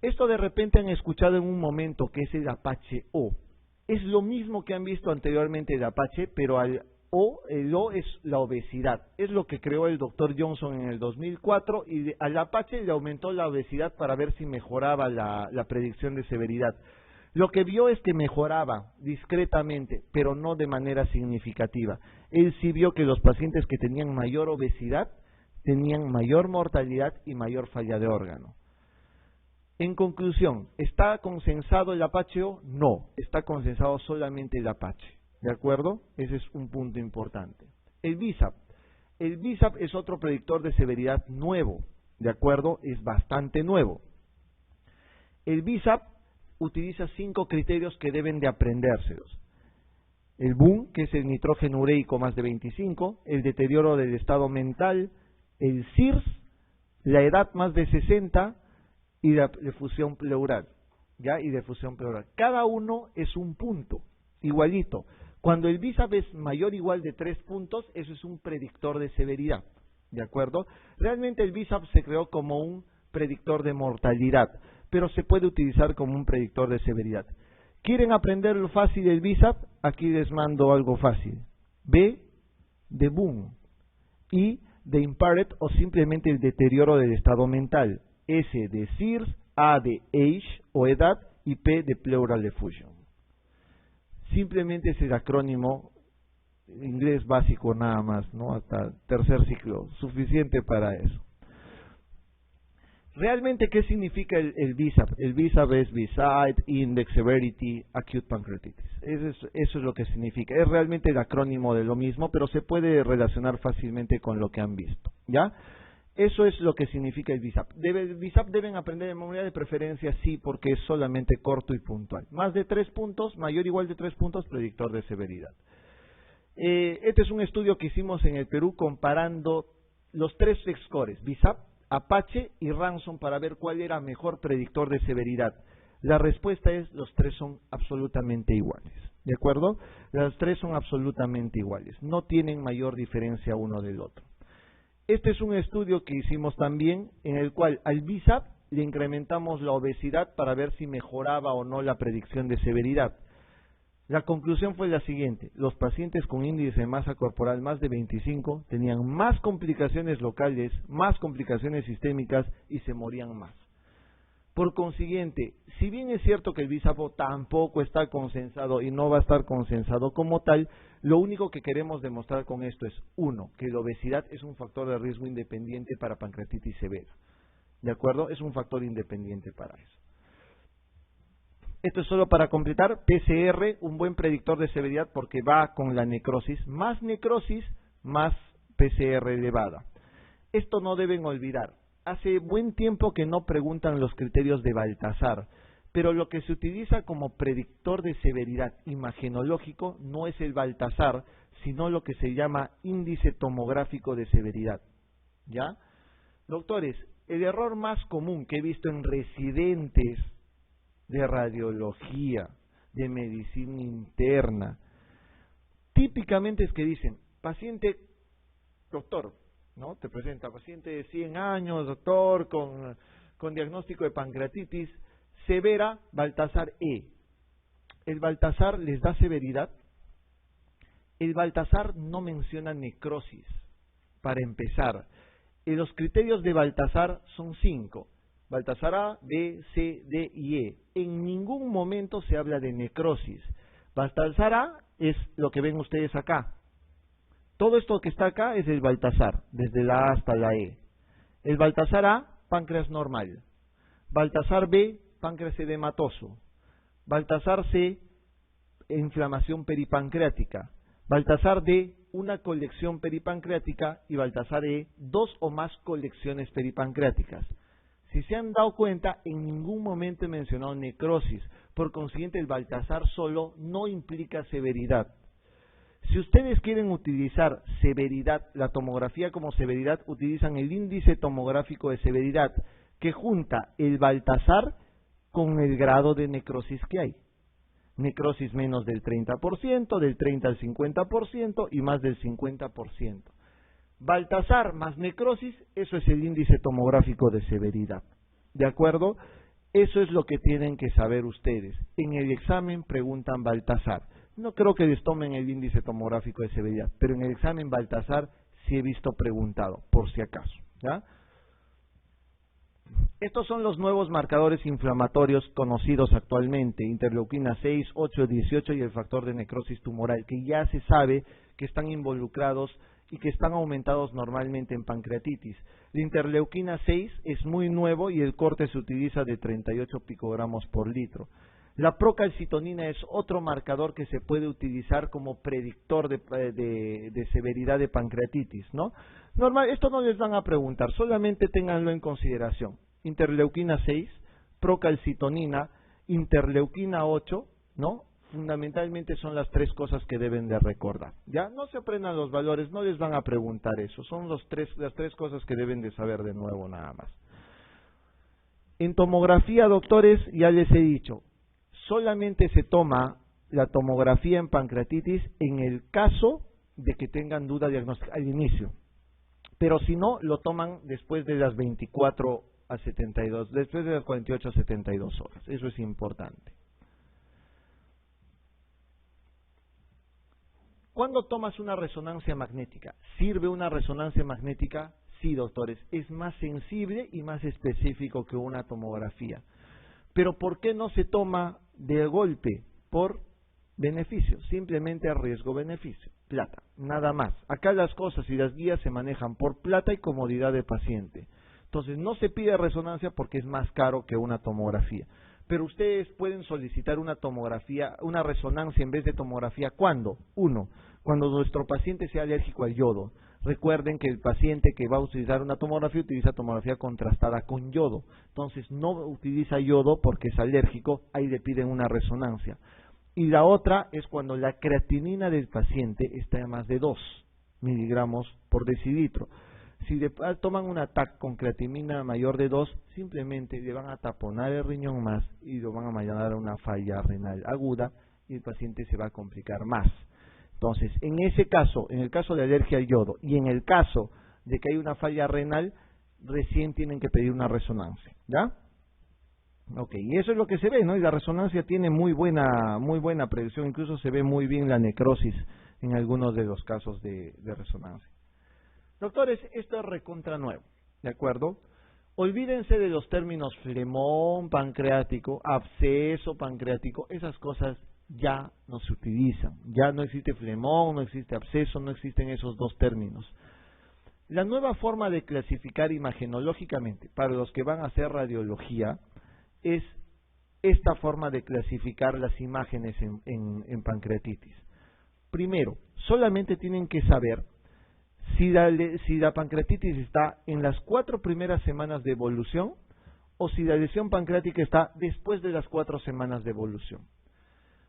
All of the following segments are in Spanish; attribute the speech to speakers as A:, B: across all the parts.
A: Esto de repente han escuchado en un momento que es el Apache O. Es lo mismo que han visto anteriormente el Apache, pero el O es la obesidad. Es lo que creó el doctor Johnson en el 2004 y al Apache le aumentó la obesidad para ver si mejoraba la predicción de severidad. Lo que vio es que mejoraba discretamente, pero no de manera significativa. Él sí vio que los pacientes que tenían mayor obesidad tenían mayor mortalidad y mayor falla de órgano. En conclusión, ¿está consensado el Apache O? No, está consensado solamente el Apache. ¿De acuerdo? Ese es un punto importante. El BISAP. El BISAP es otro predictor de severidad nuevo. ¿De acuerdo? Es bastante nuevo. El BISAP utiliza 5 criterios que deben de aprendérselos. El BUN, que es el nitrógeno ureico más de 25, el deterioro del estado mental, el CIRS, la edad más de 60 y la difusión pleural. ¿Ya? Y difusión pleural. Cada uno es un punto, igualito. Cuando el BISAP es mayor o igual de 3 puntos, eso es un predictor de severidad. ¿De acuerdo? Realmente el BISAP se creó como un predictor de mortalidad, pero se puede utilizar como un predictor de severidad. ¿Quieren aprender lo fácil del BISAP? Aquí les mando algo fácil. B de BUN, I de impaired o simplemente el deterioro del estado mental, S de CIRS, A de age o edad y P de pleural effusion. Simplemente es el acrónimo inglés básico nada más, ¿no? Hasta tercer ciclo, suficiente para eso. ¿Realmente qué significa el BISAP? El BISAP es Beside, Index, Severity, Acute Pancreatitis. Eso es lo que significa. Es realmente el acrónimo de lo mismo, pero se puede relacionar fácilmente con lo que han visto, ¿ya? Eso es lo que significa el BISAP. ¿El BISAP deben aprender de memoria de preferencia? Sí, porque es solamente corto y puntual. Más de 3 puntos, mayor o igual de 3 puntos, predictor de severidad. Este es un estudio que hicimos en el Perú comparando los 3 scores, BISAP, Apache y Ransom, para ver cuál era mejor predictor de severidad. La respuesta es: los 3 son absolutamente iguales. ¿De acuerdo? Los 3 son absolutamente iguales. No tienen mayor diferencia uno del otro. Este es un estudio que hicimos también, en el cual al BISAP le incrementamos la obesidad para ver si mejoraba o no la predicción de severidad. La conclusión fue la siguiente: los pacientes con índice de masa corporal más de 25 tenían más complicaciones locales, más complicaciones sistémicas y se morían más. Por consiguiente, si bien es cierto que el BISAP tampoco está consensado y no va a estar consensado como tal, lo único que queremos demostrar con esto es, 1, que la obesidad es un factor de riesgo independiente para pancreatitis severa. ¿De acuerdo? Es un factor independiente para eso. Esto es solo para completar. PCR, un buen predictor de severidad porque va con la necrosis, más PCR elevada. Esto no deben olvidar. Hace buen tiempo que no preguntan los criterios de Baltasar, pero lo que se utiliza como predictor de severidad imagenológico no es el Baltasar, sino lo que se llama índice tomográfico de severidad. ¿Ya? Doctores, el error más común que he visto en residentes de radiología, de medicina interna, típicamente es que dicen: paciente, doctor, ¿no? Te presenta paciente de 100 años, doctor, con diagnóstico de pancreatitis severa, Baltasar E. ¿El Baltasar les da severidad? El Baltasar no menciona necrosis, para empezar. Los criterios de Baltasar son 5. Baltasar A, B, C, D y E. En ningún momento se habla de necrosis. Baltasar A es lo que ven ustedes acá. Todo esto que está acá es el Baltasar, desde la A hasta la E. El Baltasar A, páncreas normal. Baltasar B, páncreas edematoso. Baltasar C, inflamación peripancreática. Baltasar D, una colección peripancreática. Y Baltasar E, 2 o más colecciones peripancreáticas. Si se han dado cuenta, en ningún momento he mencionado necrosis. Por consiguiente, el Baltasar solo no implica severidad. Si ustedes quieren utilizar severidad, la tomografía como severidad, utilizan el índice tomográfico de severidad, que junta el Baltasar con el grado de necrosis que hay. Necrosis menos del 30%, del 30 al 50% y más del 50%. Baltasar más necrosis, eso es el índice tomográfico de severidad. ¿De acuerdo? Eso es lo que tienen que saber ustedes. En el examen preguntan Baltasar. No creo que les tomen el índice tomográfico de severidad, pero en el examen Baltasar sí he visto preguntado, por si acaso, ¿ya? Estos son los nuevos marcadores inflamatorios conocidos actualmente, interleuquina 6, 8, 18 y el factor de necrosis tumoral, que ya se sabe que están involucrados y que están aumentados normalmente en pancreatitis. La interleuquina 6 es muy nuevo y el corte se utiliza de 38 picogramos por litro. La procalcitonina es otro marcador que se puede utilizar como predictor de severidad de pancreatitis, ¿no? Normal, esto no les van a preguntar, solamente ténganlo en consideración. Interleuquina 6, procalcitonina, interleuquina 8, ¿no? Fundamentalmente son las tres cosas que deben de recordar. Ya no se aprendan los valores, no les van a preguntar eso, son las tres cosas que deben de saber de nuevo nada más. En tomografía, doctores, ya les he dicho, solamente se toma la tomografía en pancreatitis en el caso de que tengan duda diagnóstica al inicio, pero si no, lo toman después de las 24 a 72, después de las 48 a 72 horas, eso es importante. ¿Cuándo tomas una resonancia magnética? ¿Sirve una resonancia magnética? Sí, doctores, es más sensible y más específico que una tomografía. Pero ¿por qué no se toma de golpe? Por beneficio, simplemente riesgo-beneficio, plata, nada más. Acá las cosas y las guías se manejan por plata y comodidad de paciente. Entonces no se pide resonancia porque es más caro que una tomografía. Pero ustedes pueden solicitar una tomografía, una resonancia en vez de tomografía. ¿Cuándo? Uno, cuando nuestro paciente sea alérgico al yodo. Recuerden que el paciente que va a utilizar una tomografía utiliza tomografía contrastada con yodo. Entonces no utiliza yodo porque es alérgico, ahí le piden una resonancia. Y la otra es cuando la creatinina del paciente está a más de 2 miligramos por decilitro. Si toman un TAC con creatinina mayor de 2, simplemente le van a taponar el riñón más y lo van a mandar a una falla renal aguda y el paciente se va a complicar más. Entonces, en ese caso, en el caso de alergia al yodo y en el caso de que hay una falla renal, recién tienen que pedir una resonancia, ¿ya? Ok, y eso es lo que se ve, ¿no? Y la resonancia tiene muy buena predicción, incluso se ve muy bien la necrosis en algunos de los casos de resonancia. Doctores, esto es recontra nuevo, ¿de acuerdo? Olvídense de los términos flemón pancreático, absceso pancreático, esas cosas ya no se utilizan. Ya no existe flemón, no existe absceso, no existen esos dos términos. La nueva forma de clasificar imagenológicamente para los que van a hacer radiología es esta forma de clasificar las imágenes en pancreatitis. Primero, solamente tienen que saber si la pancreatitis está en las 4 primeras semanas de evolución o si la lesión pancreática está después de las 4 semanas de evolución.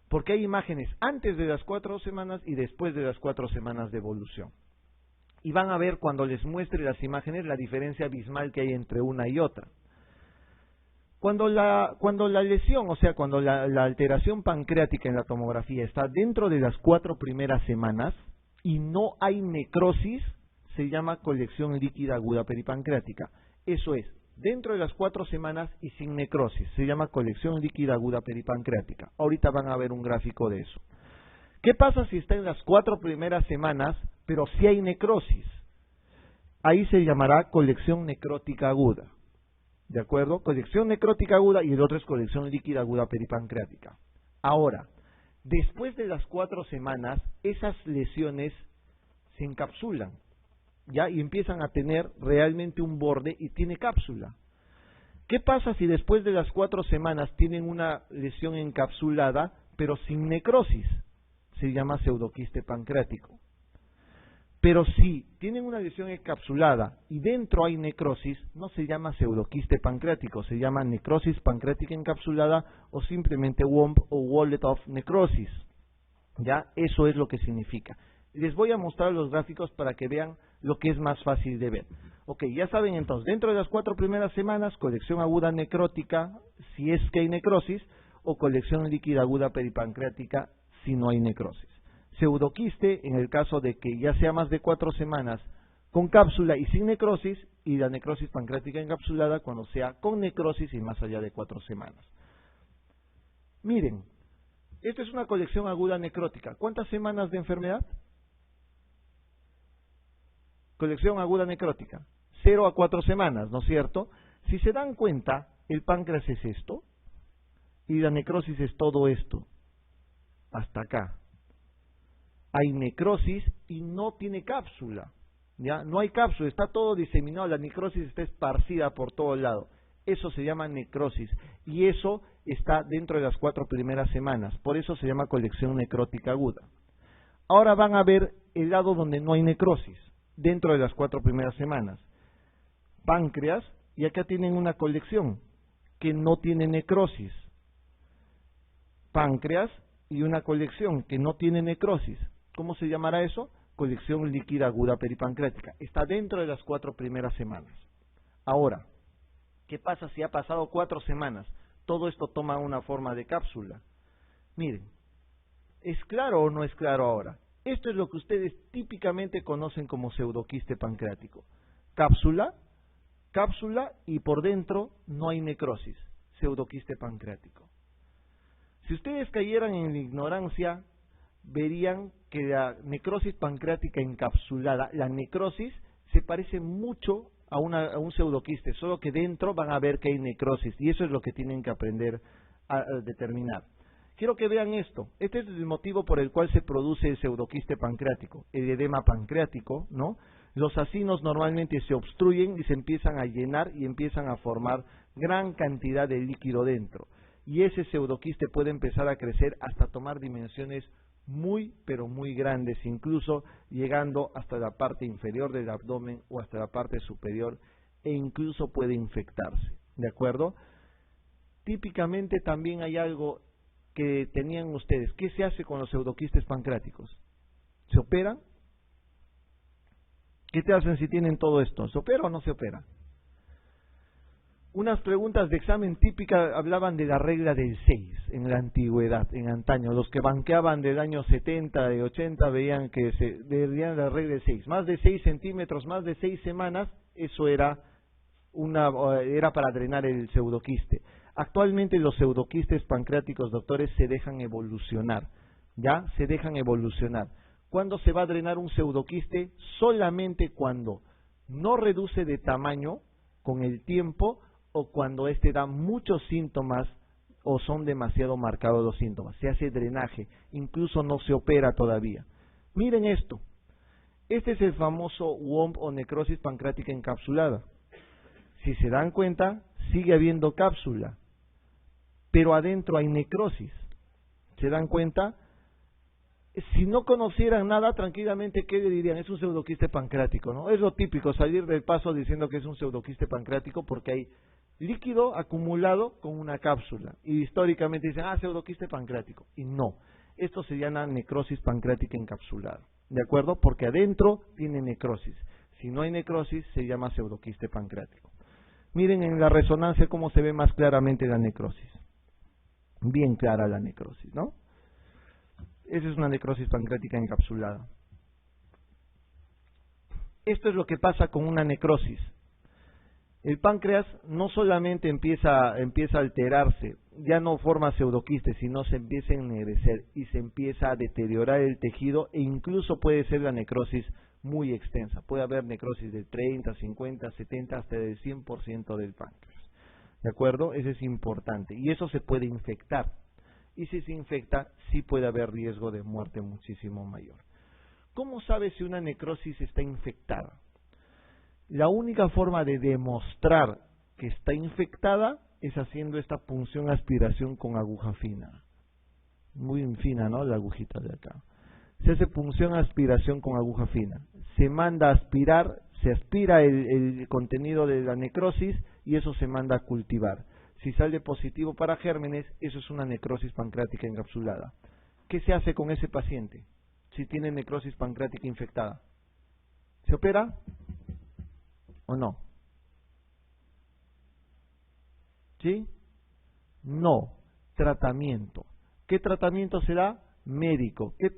A: Porque hay imágenes antes de las 4 semanas y después de las 4 semanas de evolución. Y van a ver cuando les muestre las imágenes la diferencia abismal que hay entre una y otra. Cuando la lesión, o sea, cuando la alteración pancreática en la tomografía está dentro de las 4 primeras semanas y no hay necrosis, se llama colección líquida aguda peripancreática. Eso es, dentro de las 4 semanas y sin necrosis, se llama colección líquida aguda peripancreática. Ahorita van a ver un gráfico de eso. ¿Qué pasa si está en las 4 primeras semanas, pero sí hay necrosis? Ahí se llamará colección necrótica aguda. ¿De acuerdo? Colección necrótica aguda y el otro es colección líquida aguda peripancreática. Ahora, después de las 4 semanas, esas lesiones se encapsulan, ¿ya? Y empiezan a tener realmente un borde y tiene cápsula. ¿Qué pasa si después de las 4 semanas tienen una lesión encapsulada, pero sin necrosis? Se llama pseudoquiste pancreático. Pero si tienen una lesión encapsulada y dentro hay necrosis, no se llama pseudoquiste pancreático, se llama necrosis pancreática encapsulada o simplemente WOMP o Wallet of Necrosis. ¿Ya? Eso es lo que significa. Les voy a mostrar los gráficos para que vean lo que es más fácil de ver. Ok, ya saben entonces, dentro de las 4 primeras semanas, colección aguda necrótica, si es que hay necrosis, o colección líquida aguda peripancreática, si no hay necrosis. Pseudoquiste, en el caso de que ya sea más de 4 semanas con cápsula y sin necrosis, y la necrosis pancreática encapsulada cuando sea con necrosis y más allá de 4 semanas. Miren, esta es una colección aguda necrótica. ¿Cuántas semanas de enfermedad? Colección aguda necrótica. 0 a 4 semanas, ¿no es cierto? Si se dan cuenta, el páncreas es esto y la necrosis es todo esto. Hasta acá. Hay necrosis y no tiene cápsula. ¿Ya? No hay cápsula, está todo diseminado, la necrosis está esparcida por todo lado. Eso se llama necrosis y eso está dentro de las 4 primeras semanas. Por eso se llama colección necrótica aguda. Ahora van a ver el lado donde no hay necrosis, dentro de las 4 primeras semanas. Páncreas, y acá tienen una colección que no tiene necrosis. Páncreas y una colección que no tiene necrosis. ¿Cómo se llamará eso? Colección líquida aguda peripancreática. Está dentro de las 4 primeras semanas. Ahora, ¿qué pasa si ha pasado 4 semanas? Todo esto toma una forma de cápsula. Miren, ¿es claro o no es claro ahora? Esto es lo que ustedes típicamente conocen como pseudoquiste pancreático. Cápsula, cápsula y por dentro no hay necrosis. Pseudoquiste pancreático. Si ustedes cayeran en la ignorancia, verían que la necrosis pancreática encapsulada, la necrosis, se parece mucho a un pseudoquiste, solo que dentro van a ver que hay necrosis, y eso es lo que tienen que aprender a determinar. Quiero que vean esto. Este es el motivo por el cual se produce el pseudoquiste pancreático, el edema pancreático, ¿no? Los acinos normalmente se obstruyen y se empiezan a llenar y empiezan a formar gran cantidad de líquido dentro. Y ese pseudoquiste puede empezar a crecer hasta tomar dimensiones muy, pero muy grandes, incluso llegando hasta la parte inferior del abdomen o hasta la parte superior, e incluso puede infectarse, ¿de acuerdo? Típicamente también hay algo que tenían ustedes. ¿Qué se hace con los pseudoquistes pancreáticos? ¿Se operan? ¿Qué te hacen si tienen todo esto? ¿Se opera o no se opera? Unas preguntas de examen típicas hablaban de la regla del 6 en la antigüedad, en antaño. Los que banqueaban del año 70, de 80, veían que veían la regla del 6. Más de 6 centímetros, más de 6 semanas, eso era para drenar el pseudoquiste. Actualmente los pseudoquistes pancreáticos, doctores, se dejan evolucionar. ¿Ya? Se dejan evolucionar. ¿Cuándo se va a drenar un pseudoquiste? Solamente cuando no reduce de tamaño con el tiempo, o cuando éste da muchos síntomas o son demasiado marcados los síntomas. Se hace drenaje, incluso no se opera todavía. Miren esto. Este es el famoso WOMP o necrosis pancreática encapsulada. Si se dan cuenta, sigue habiendo cápsula, pero adentro hay necrosis. ¿Se dan cuenta? Si no conocieran nada, tranquilamente, ¿qué le dirían? Es un pseudoquiste pancreático, ¿no? Es lo típico, salir del paso diciendo que es un pseudoquiste pancreático porque hay líquido acumulado con una cápsula. Y históricamente dicen, pseudoquiste pancreático. Y no, esto se llama necrosis pancreática encapsulada, ¿de acuerdo? Porque adentro tiene necrosis. Si no hay necrosis, se llama pseudoquiste pancreático. Miren en la resonancia cómo se ve más claramente la necrosis. Bien clara la necrosis, ¿no? Esa es una necrosis pancreática encapsulada. Esto es lo que pasa con una necrosis. El páncreas no solamente empieza a alterarse, ya no forma pseudoquistes, sino se empieza a ennegrecer y se empieza a deteriorar el tejido, e incluso puede ser la necrosis muy extensa. Puede haber necrosis del 30, 50, 70, hasta del 100% del páncreas. ¿De acuerdo? Eso es importante. Y eso se puede infectar. Y si se infecta, sí puede haber riesgo de muerte muchísimo mayor. ¿Cómo sabe si una necrosis está infectada? La única forma de demostrar que está infectada es haciendo esta punción aspiración con aguja fina. Muy fina, ¿no? La agujita de acá. Se hace punción aspiración con aguja fina. Se manda a aspirar, se aspira el contenido de la necrosis y eso se manda a cultivar. Si sale positivo para gérmenes, eso es una necrosis pancreática encapsulada. ¿Qué se hace con ese paciente si tiene necrosis pancreática infectada? ¿Se opera o no? ¿Sí? No. Tratamiento. ¿Qué tratamiento será? Médico. ¿Qué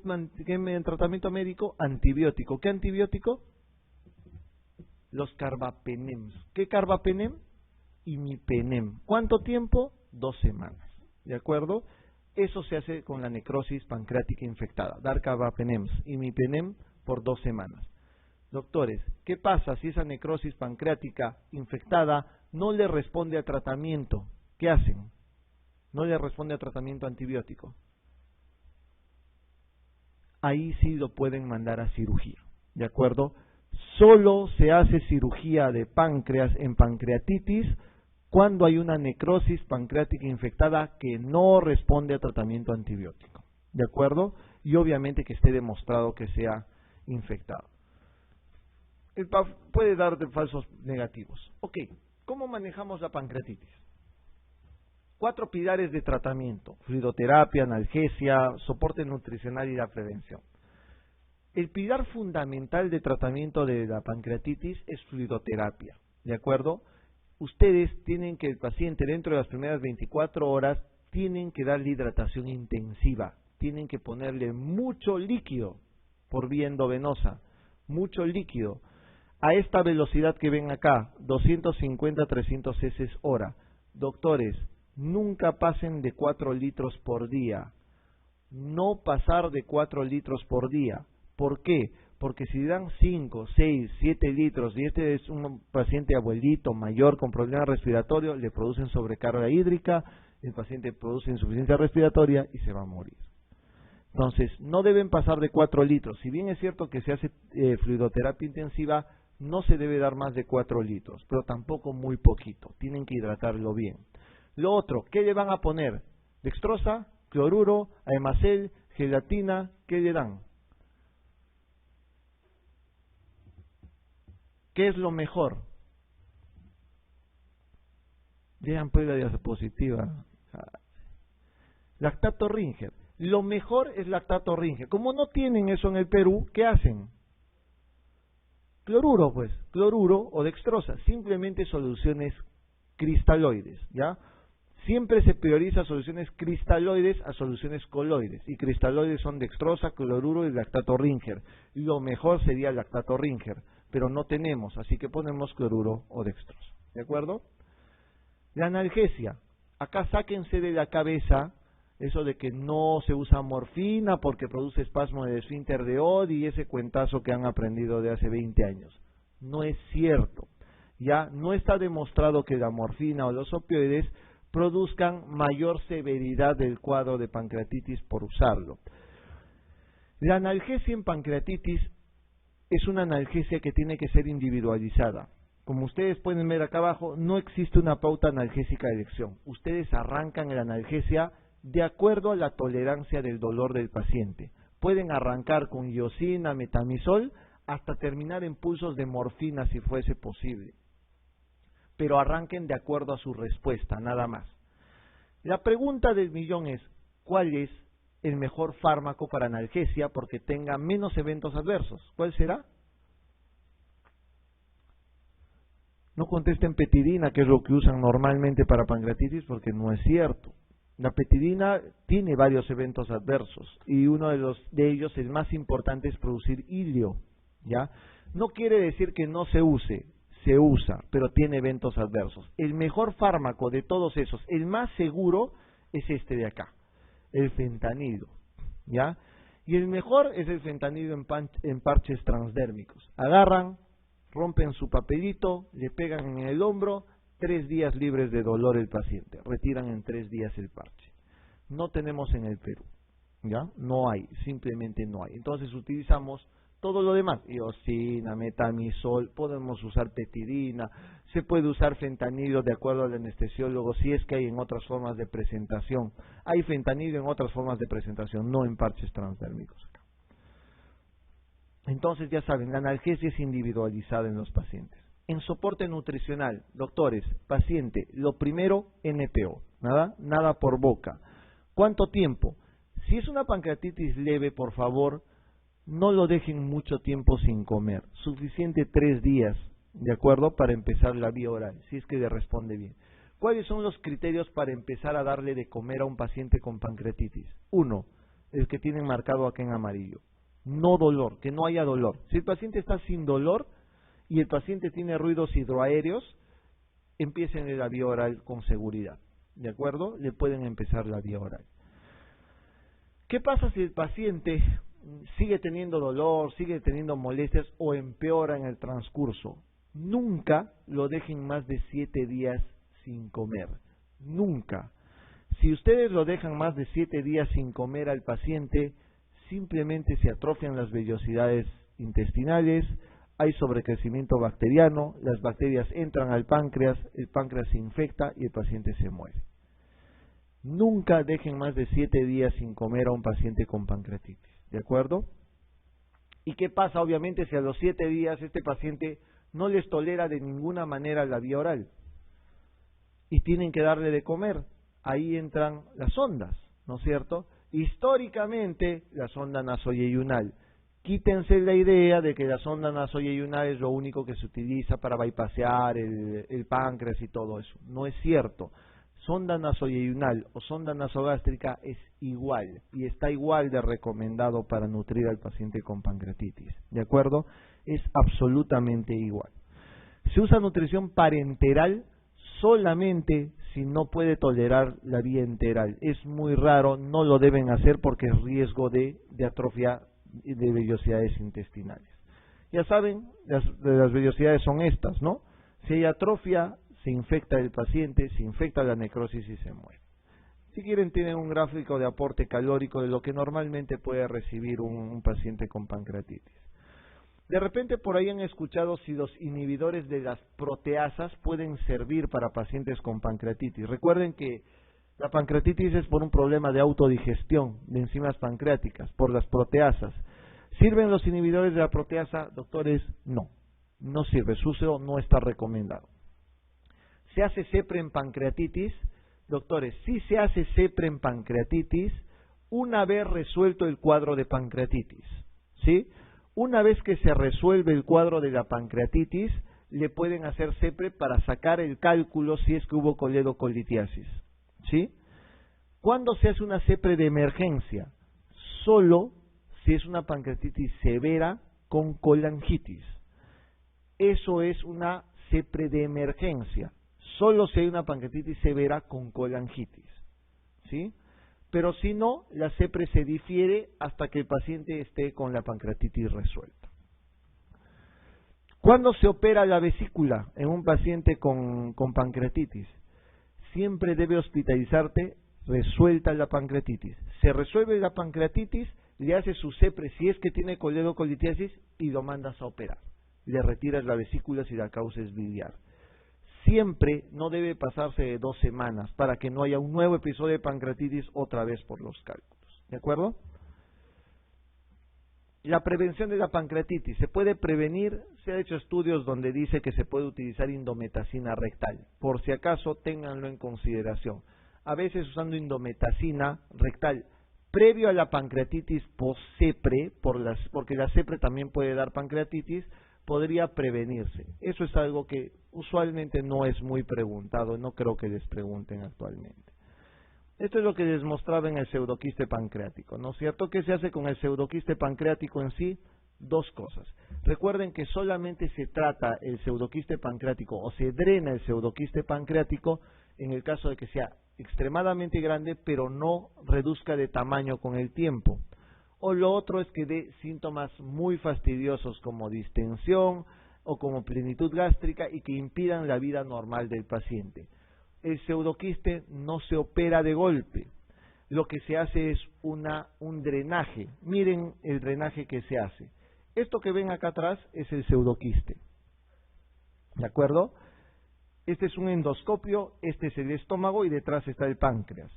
A: tratamiento médico? Antibiótico. ¿Qué antibiótico? los carbapenems. ¿Qué carbapenem? Imipenem. ¿Cuánto tiempo? 2 semanas. ¿De acuerdo? Eso se hace con la necrosis pancreática infectada. Dar carbapenems, imipenem por 2 semanas. Doctores, ¿qué pasa si esa necrosis pancreática infectada no le responde a tratamiento? ¿Qué hacen? No le responde a tratamiento antibiótico. Ahí sí lo pueden mandar a cirugía. ¿De acuerdo? Solo se hace cirugía de páncreas en pancreatitis cuando hay una necrosis pancreática infectada que no responde a tratamiento antibiótico. ¿De acuerdo? Y obviamente que esté demostrado que sea infectado. El PAF puede dar de falsos negativos. Ok, ¿cómo manejamos la pancreatitis? 4 pilares de tratamiento: fluidoterapia, analgesia, soporte nutricional y la prevención. El pilar fundamental de tratamiento de la pancreatitis es fluidoterapia, ¿de acuerdo? Ustedes tienen que, el paciente dentro de las primeras 24 horas, tienen que darle hidratación intensiva, tienen que ponerle mucho líquido por vía endovenosa, mucho líquido, a esta velocidad que ven acá, 250-300 cc hora. Doctores, nunca pasen de 4 litros por día, no pasar de 4 litros por día. ¿Por qué? Porque si dan 5, 6, 7 litros y este es un paciente abuelito, mayor, con problemas respiratorios, le producen sobrecarga hídrica, el paciente produce insuficiencia respiratoria y se va a morir. Entonces, no deben pasar de 4 litros. Si bien es cierto que se hace fluidoterapia intensiva, no se debe dar más de 4 litros, pero tampoco muy poquito. Tienen que hidratarlo bien. Lo otro, ¿qué le van a poner? Dextrosa, cloruro, aemacel, gelatina, ¿qué le dan? ¿Qué es lo mejor? Vean pues la diapositiva. Lactato Ringer. Lo mejor es lactato Ringer. Como no tienen eso en el Perú, ¿qué hacen? Cloruro, pues. Cloruro o dextrosa. Simplemente soluciones cristaloides, ¿ya? Siempre se prioriza soluciones cristaloides a soluciones coloides. Y cristaloides son dextrosa, cloruro y lactato Ringer. Lo mejor sería lactato Ringer, pero no tenemos, así que ponemos cloruro o dextrosa. ¿De acuerdo? La analgesia. Acá sáquense de la cabeza eso de que no se usa morfina porque produce espasmo de esfínter de Oddi y ese cuentazo que han aprendido de hace 20 años. No es cierto. Ya no está demostrado que la morfina o los opioides produzcan mayor severidad del cuadro de pancreatitis por usarlo. La analgesia en pancreatitis es una analgesia que tiene que ser individualizada. Como ustedes pueden ver acá abajo, no existe una pauta analgésica de elección. Ustedes arrancan la analgesia de acuerdo a la tolerancia del dolor del paciente. Pueden arrancar con iosina, metamizol, hasta terminar en pulsos de morfina si fuese posible. Pero arranquen de acuerdo a su respuesta, nada más. La pregunta del millón es, ¿cuál es el mejor fármaco para analgesia porque tenga menos eventos adversos? ¿Cuál será? No contesten petidina, que es lo que usan normalmente para pancreatitis, porque no es cierto. La petidina tiene varios eventos adversos y uno de ellos, el más importante, es producir hilio, ¿ya? No quiere decir que no se use, se usa, pero tiene eventos adversos. El mejor fármaco de todos esos, el más seguro, es este de acá, el fentanilo, ¿ya? Y el mejor es el fentanilo en parches transdérmicos. Agarran, rompen su papelito, le pegan en el hombro, 3 días libres de dolor el paciente, retiran en 3 días el parche. No tenemos en el Perú, ¿ya? No hay, simplemente no hay. Entonces utilizamos todo lo demás, iosina, metamizol, podemos usar petidina, se puede usar fentanilo de acuerdo al anestesiólogo si es que hay en otras formas de presentación. Hay fentanilo en otras formas de presentación, no en parches transdérmicos. Entonces ya saben, la analgesia es individualizada en los pacientes. En soporte nutricional, doctores, paciente, lo primero, NPO, nada por boca. ¿Cuánto tiempo? Si es una pancreatitis leve, por favor, no lo dejen mucho tiempo sin comer. Suficiente 3 días, ¿de acuerdo? Para empezar la vía oral, si es que le responde bien. ¿Cuáles son los criterios para empezar a darle de comer a un paciente con pancreatitis? 1, el que tienen marcado acá en amarillo. No dolor, que no haya dolor. Si el paciente está sin dolor, y el paciente tiene ruidos hidroaéreos, empiecen la vía oral con seguridad, ¿de acuerdo? Le pueden empezar la vía oral. ¿Qué pasa si el paciente sigue teniendo dolor, sigue teniendo molestias o empeora en el transcurso? Nunca lo dejen más de 7 días sin comer, nunca. Si ustedes lo dejan más de 7 días sin comer al paciente, simplemente se atrofian las vellosidades intestinales, hay sobrecrecimiento bacteriano, las bacterias entran al páncreas, el páncreas se infecta y el paciente se muere. Nunca dejen más de 7 días sin comer a un paciente con pancreatitis, ¿de acuerdo? ¿Y qué pasa obviamente si a los 7 días este paciente no les tolera de ninguna manera la vía oral y tienen que darle de comer? Ahí entran las sondas, ¿no es cierto? Históricamente, la sonda nasoyeyunal. Quítense la idea de que la sonda nasoyeyunal es lo único que se utiliza para bypassear el páncreas y todo eso. No es cierto. Sonda nasoyeyunal o sonda nasogástrica es igual y está igual de recomendado para nutrir al paciente con pancreatitis, ¿de acuerdo? Es absolutamente igual. Se usa nutrición parenteral solamente si no puede tolerar la vía enteral. Es muy raro, no lo deben hacer porque es riesgo de atrofia de vellosidades intestinales. Ya saben, las vellosidades son estas, ¿no? Si hay atrofia, se infecta el paciente, se infecta la necrosis y se muere. Si quieren, tienen un gráfico de aporte calórico de lo que normalmente puede recibir un paciente con pancreatitis. De repente por ahí han escuchado si los inhibidores de las proteasas pueden servir para pacientes con pancreatitis. Recuerden que la pancreatitis es por un problema de autodigestión de enzimas pancreáticas, por las proteasas. ¿Sirven los inhibidores de la proteasa? Doctores, no. No sirve, su uso no está recomendado. ¿Se hace CEPRE en pancreatitis? Doctores, sí se hace CEPRE en pancreatitis una vez resuelto el cuadro de pancreatitis, ¿sí? Una vez que se resuelve el cuadro de la pancreatitis, le pueden hacer CEPRE para sacar el cálculo si es que hubo coledocolitiasis, ¿sí? ¿Cuándo se hace una CEPRE de emergencia? Solo si es una pancreatitis severa con colangitis. Eso es una CEPRE de emergencia. Solo si hay una pancreatitis severa con colangitis, ¿sí? Pero si no, la CEPRE se difiere hasta que el paciente esté con la pancreatitis resuelta. ¿Cuándo se opera la vesícula en un paciente con pancreatitis? Siempre debe hospitalizarte resuelta la pancreatitis. Se resuelve la pancreatitis, le haces su CEPRE si es que tiene coledocolitiasis y lo mandas a operar. Le retiras la vesícula si la causa es biliar. Siempre no debe pasarse de 2 semanas para que no haya un nuevo episodio de pancreatitis otra vez por los cálculos. ¿De acuerdo? La prevención de la pancreatitis. ¿Se puede prevenir? Se han hecho estudios donde dice que se puede utilizar indometacina rectal. Por si acaso, ténganlo en consideración. A veces usando indometacina rectal previo a la pancreatitis post-CEPRE, porque la CEPRE también puede dar pancreatitis, podría prevenirse. Eso es algo que usualmente no es muy preguntado, no creo que les pregunten actualmente. Esto es lo que les mostraba en el pseudoquiste pancreático, ¿no es cierto? ¿Qué se hace con el pseudoquiste pancreático en sí? 2 cosas. Recuerden que solamente se trata el pseudoquiste pancreático o se drena el pseudoquiste pancreático en el caso de que sea extremadamente grande, pero no reduzca de tamaño con el tiempo. O lo otro es que dé síntomas muy fastidiosos como distensión o como plenitud gástrica y que impidan la vida normal del paciente. El pseudoquiste no se opera de golpe. Lo que se hace es un drenaje. Miren el drenaje que se hace. Esto que ven acá atrás es el pseudoquiste. ¿De acuerdo? Este es un endoscopio, este es el estómago y detrás está el páncreas.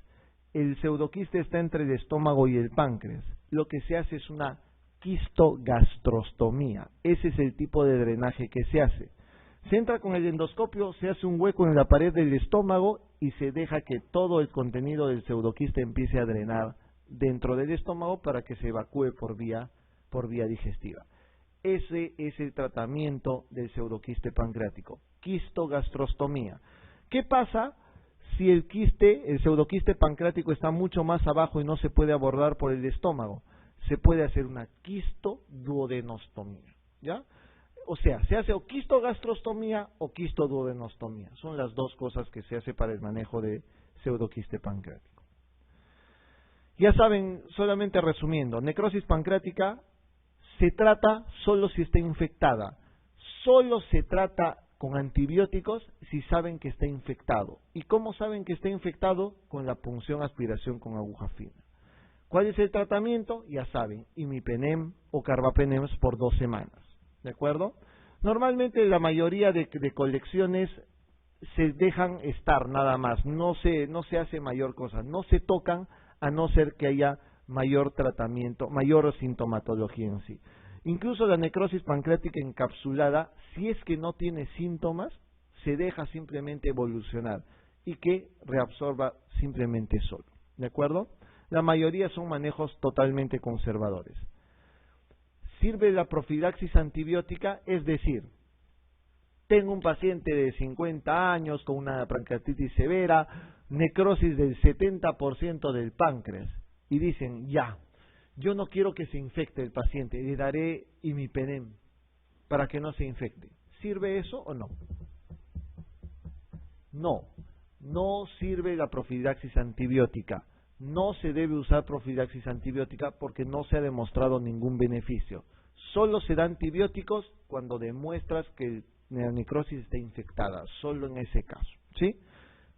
A: El pseudoquiste está entre el estómago y el páncreas. Lo que se hace es una quistogastrostomía. Ese es el tipo de drenaje que se hace. Se entra con el endoscopio, se hace un hueco en la pared del estómago y se deja que todo el contenido del pseudoquiste empiece a drenar dentro del estómago para que se evacúe por vía digestiva. Ese es el tratamiento del pseudoquiste pancreático, quistogastrostomía. ¿Qué pasa si el pseudoquiste pancreático está mucho más abajo y no se puede abordar por el estómago? Se puede hacer una quistoduodenostomía, ¿ya? O sea, se hace o quistogastrostomía o quistoduodenostomía. Son las dos cosas que se hace para el manejo de pseudoquiste pancreático. Ya saben, solamente resumiendo, necrosis pancreática se trata solo si está infectada. Solo se trata con antibióticos si saben que está infectado. ¿Y cómo saben que está infectado? Con la punción aspiración con aguja fina. ¿Cuál es el tratamiento? Ya saben, imipenem o carbapenem por 2 semanas. ¿De acuerdo? Normalmente la mayoría de colecciones se dejan estar nada más, no se hace mayor cosa, no se tocan a no ser que haya mayor tratamiento, mayor sintomatología en sí. Incluso la necrosis pancreática encapsulada, si es que no tiene síntomas, se deja simplemente evolucionar y que reabsorba simplemente solo. ¿De acuerdo? La mayoría son manejos totalmente conservadores. Sirve la profilaxis antibiótica, es decir, tengo un paciente de 50 años con una pancreatitis severa, necrosis del 70% del páncreas, y dicen, ya, yo no quiero que se infecte el paciente, le daré imipenem para que no se infecte. ¿Sirve eso o no? No, no sirve la profilaxis antibiótica. No se debe usar profilaxis antibiótica porque no se ha demostrado ningún beneficio. Solo se da antibióticos cuando demuestras que la necrosis está infectada, solo en ese caso, ¿sí?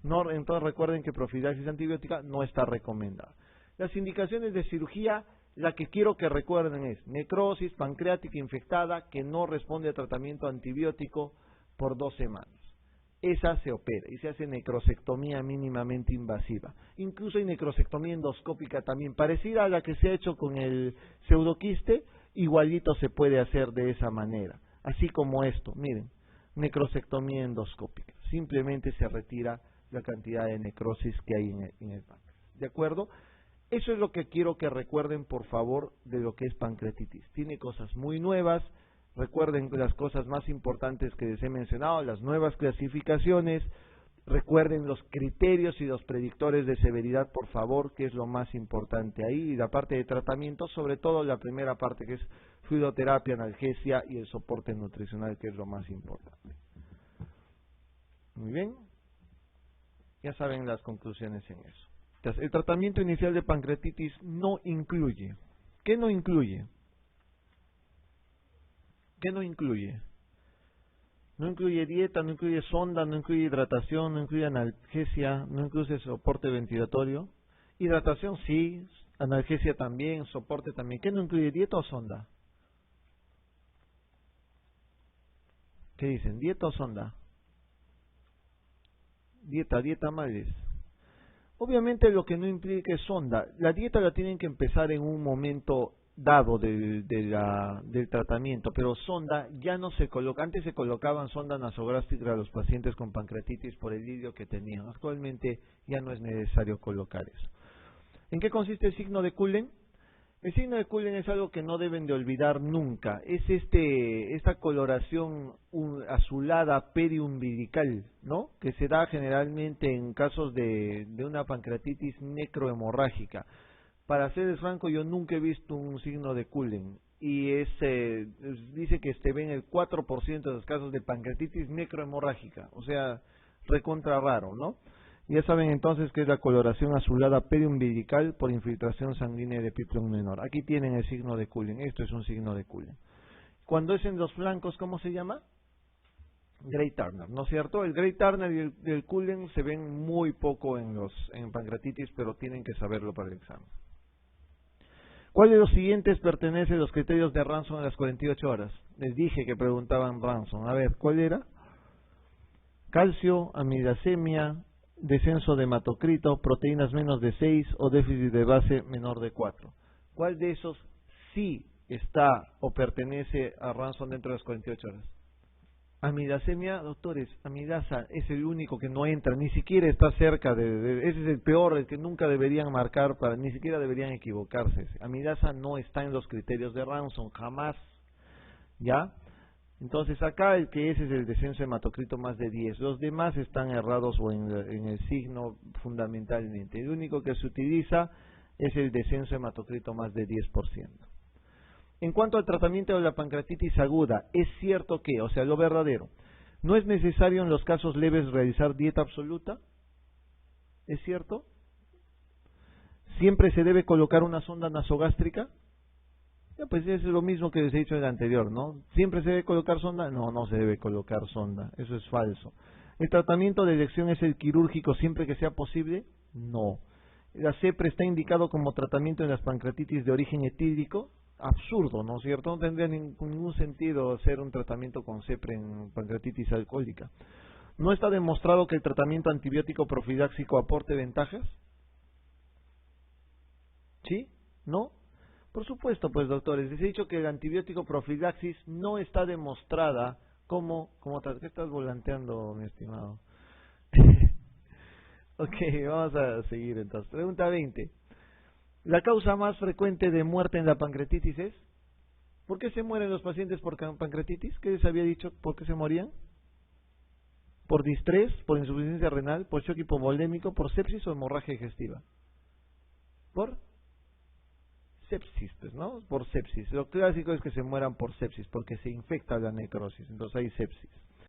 A: No, entonces recuerden que profilaxis antibiótica no está recomendada. Las indicaciones de cirugía, la que quiero que recuerden es necrosis pancreática infectada que no responde a tratamiento antibiótico por 2 semanas. Esa se opera y se hace necrosectomía mínimamente invasiva. Incluso hay necrosectomía endoscópica también, parecida a la que se ha hecho con el pseudoquiste, igualito se puede hacer de esa manera. Así como esto, miren, necrosectomía endoscópica. Simplemente se retira la cantidad de necrosis que hay en el páncreas. ¿De acuerdo? Eso es lo que quiero que recuerden, por favor, de lo que es pancreatitis. Tiene cosas muy nuevas. Recuerden las cosas más importantes que les he mencionado, las nuevas clasificaciones. Recuerden los criterios y los predictores de severidad, por favor, que es lo más importante ahí. Y la parte de tratamiento, sobre todo la primera parte, que es fluidoterapia, analgesia y el soporte nutricional, que es lo más importante. Muy bien. Ya saben las conclusiones en eso. Entonces, el tratamiento inicial de pancreatitis no incluye. ¿Qué no incluye? ¿Qué no incluye? No incluye dieta, no incluye sonda, no incluye hidratación, no incluye analgesia, no incluye soporte ventilatorio. Hidratación sí, analgesia también, soporte también. ¿Qué no incluye? ¿Dieta o sonda? ¿Qué dicen? ¿Dieta o sonda? Dieta madres. Obviamente lo que no implica es sonda. La dieta la tienen que empezar en un momento dado del tratamiento, pero sonda ya no se coloca. Antes se colocaban sonda nasogástrica a los pacientes con pancreatitis por el lidio que tenían. Actualmente ya no es necesario colocar eso. ¿En qué consiste el signo de Cullen? El signo de Cullen es algo que no deben de olvidar nunca. Es esta coloración azulada periumbilical, ¿no? Que se da generalmente en casos de una pancreatitis necrohemorrágica. Para serles franco, yo nunca he visto un signo de Cullen. Y dice que se ve en el 4% de los casos de pancreatitis necrohemorrágica. O sea, recontra raro, ¿no? Ya saben entonces que es la coloración azulada periumbilical por infiltración sanguínea de epítelis menor. Aquí tienen el signo de Cullen. Esto es un signo de Cullen. Cuando es en los flancos, ¿cómo se llama? Gray Turner, ¿no es cierto? El Gray Turner y el Cullen se ven muy poco en pancreatitis, pero tienen que saberlo para el examen. ¿Cuál de los siguientes pertenece a los criterios de Ranson a las 48 horas? Les dije que preguntaban Ranson. A ver, ¿cuál era? Calcio, amidasemia, descenso de hematocrito, proteínas menos de 6 o déficit de base menor de 4. ¿Cuál de esos sí está o pertenece a Ranson dentro de las 48 horas? Amidasemia, doctores, amidasa es el único que no entra, ni siquiera está cerca ese es el peor, el que nunca deberían marcar, ni siquiera deberían equivocarse. Amidasa no está en los criterios de Ranson, jamás, ¿ya? Entonces acá el que es el descenso de hematocrito más de 10. Los demás están errados o en el signo fundamentalmente. El único que se utiliza es el descenso de hematocrito más de 10%. En cuanto al tratamiento de la pancreatitis aguda, es cierto que, o sea, lo verdadero, no es necesario en los casos leves realizar dieta absoluta. ¿Es cierto? ¿Siempre se debe colocar una sonda nasogástrica? Ya, pues es lo mismo que les he dicho en el anterior, ¿no? ¿Siempre se debe colocar sonda? No, no se debe colocar sonda, eso es falso. ¿El tratamiento de elección es el quirúrgico siempre que sea posible? No. ¿La CEPRE está indicado como tratamiento en las pancreatitis de origen etílico? Absurdo, ¿no es cierto? No tendría ningún sentido hacer un tratamiento con CEPRE en pancreatitis alcohólica. ¿No está demostrado que el tratamiento antibiótico profiláctico aporte ventajas? ¿Sí? ¿No? Por supuesto, pues doctores, les he dicho que el antibiótico profilaxis no está demostrada ¿qué estás volanteando, mi estimado? Ok, vamos a seguir entonces. Pregunta 20. ¿La causa más frecuente de muerte en la pancreatitis es? ¿Por qué se mueren los pacientes por pancreatitis? ¿Qué les había dicho? ¿Por qué se morían? ¿Por distrés? ¿Por insuficiencia renal? ¿Por shock hipovolémico? ¿Por sepsis o hemorragia digestiva? ¿Por? Sepsis, pues, ¿no? Por sepsis. Lo clásico es que se mueran por sepsis, porque se infecta la necrosis, entonces hay sepsis.